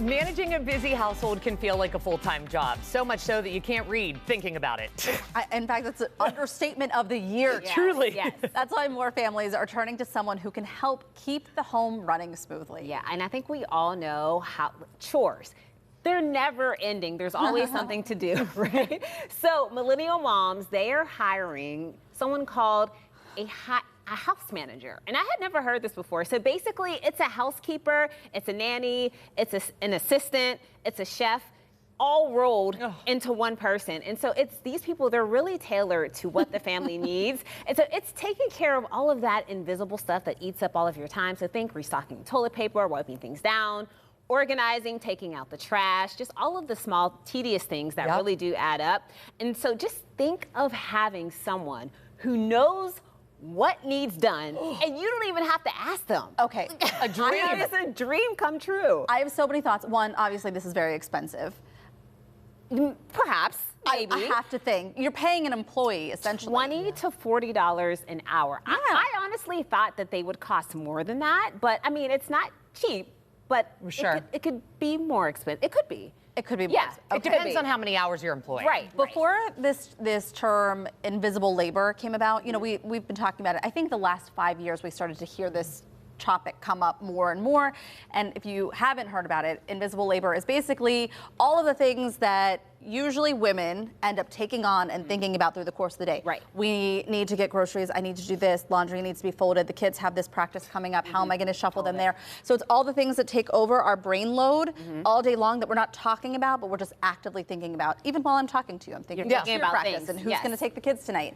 Managing a busy household can feel like a full-time job, so much so that you can't read thinking about it. In fact, that's an understatement of the year. Yes, truly. Yes. That's why more families are turning to someone who can help keep the home running smoothly. Yeah, and I think we all know how chores. They're never ending. There's always something to do, right? So millennial moms, they are hiring someone called a house manager. And I had never heard this before. So basically, it's a housekeeper, it's a nanny, it's an assistant, it's a chef, all rolled into one person. And so it's these people, they're really tailored to what the family needs. And so it's taking care of all of that invisible stuff that eats up all of your time. So think restocking toilet paper, wiping things down, organizing, taking out the trash, just all of the small, tedious things that really do add up. And so just think of having someone who knows what needs done, and you don't even have to ask them. Okay. A dream. It's a dream come true. I have so many thoughts. One, obviously, this is very expensive. Perhaps, maybe. I have to think. You're paying an employee, essentially. $20 to $40 an hour. Yeah. I honestly thought that they would cost more than that, but I mean, it's not cheap, but it could be more expensive. It could be. It could be more. Yeah, It depends on how many hours you're employed. Right. Before this term invisible labor came about, you know, we've been talking about it. I think the last 5 years we started to hear this topic come up more and more. And if you haven't heard about it, invisible labor is basically all of the things that usually women end up taking on and thinking about through the course of the day. Right. We need to get groceries. I need to do this. Laundry needs to be folded. The kids have this practice coming up. How am I going to shuffle them there? So it's all the things that take over our brain load all day long that we're not talking about, but we're just actively thinking about. Even while I'm talking to you, I'm thinking about practice things. And who's going to take the kids tonight.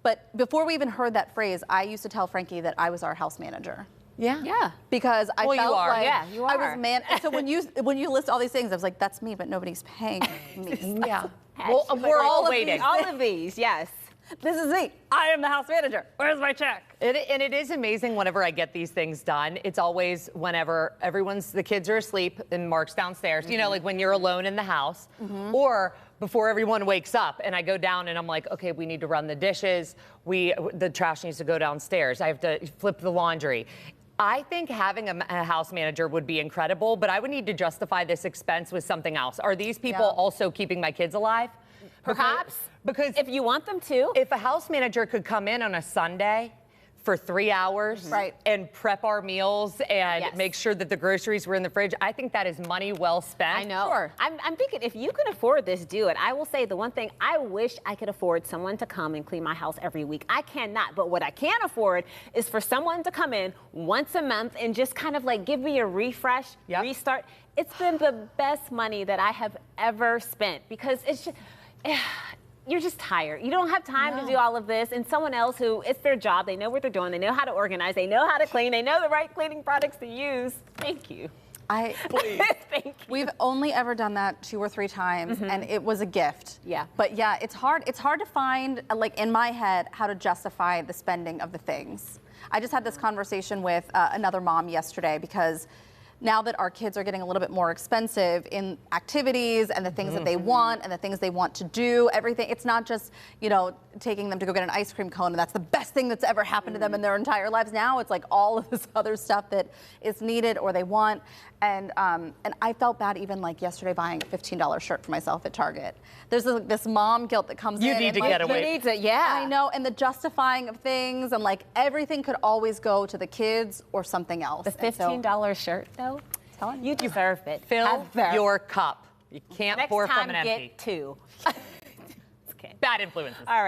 But before we even heard that phrase, I used to tell Frankie that I was our house manager. Yeah. Because I felt like you are. I was so when you list all these things, I was like, that's me, but nobody's paying me. Well, we're all waiting. All of these, yes. This is me. I am the house manager. Where's my check? And it is amazing whenever I get these things done. It's always whenever the kids are asleep and Mark's downstairs, you know, like when you're alone in the house or before everyone wakes up and I go down and I'm like, okay, we need to run the dishes. The trash needs to go downstairs. I have to flip the laundry. I think having a house manager would be incredible, but I would need to justify this expense with something else. Are these people also keeping my kids alive? Perhaps. Because if you want them to. If a house manager could come in on a Sunday for 3 hours and prep our meals and make sure that the groceries were in the fridge, I think that is money well spent. I know. Sure. I'm thinking if you can afford this, do it. I will say the one thing, I wish I could afford someone to come and clean my house every week. I cannot, but what I can afford is for someone to come in once a month and just kind of like give me a refresh, restart. It's been the best money that I have ever spent because it's just, you're just tired. You don't have time to do all of this. And someone else who, it's their job, they know what they're doing, they know how to organize, they know how to clean, they know the right cleaning products to use. Thank you. Please. Thank you. We've only ever done that 2 or 3 times, and it was a gift. Yeah. But yeah, it's hard to find, like in my head, how to justify the spending of the things. I just had this conversation with another mom yesterday because now that our kids are getting a little bit more expensive in activities and the things that they want and the things they want to do, everything, it's not just, you know, taking them to go get an ice cream cone and that's the best thing that's ever happened to them in their entire lives. Now it's like all of this other stuff that is needed or they want. And I felt bad even like yesterday buying a $15 shirt for myself at Target. There's this mom guilt that comes in. You need to get away. He needs it, yeah. I know, and the justifying of things and like everything could always go to the kids or something else. The $15 shirt, though, you deserve it. Fill your cup. You can't pour from an empty. Next time, get 2. Bad influences. All right.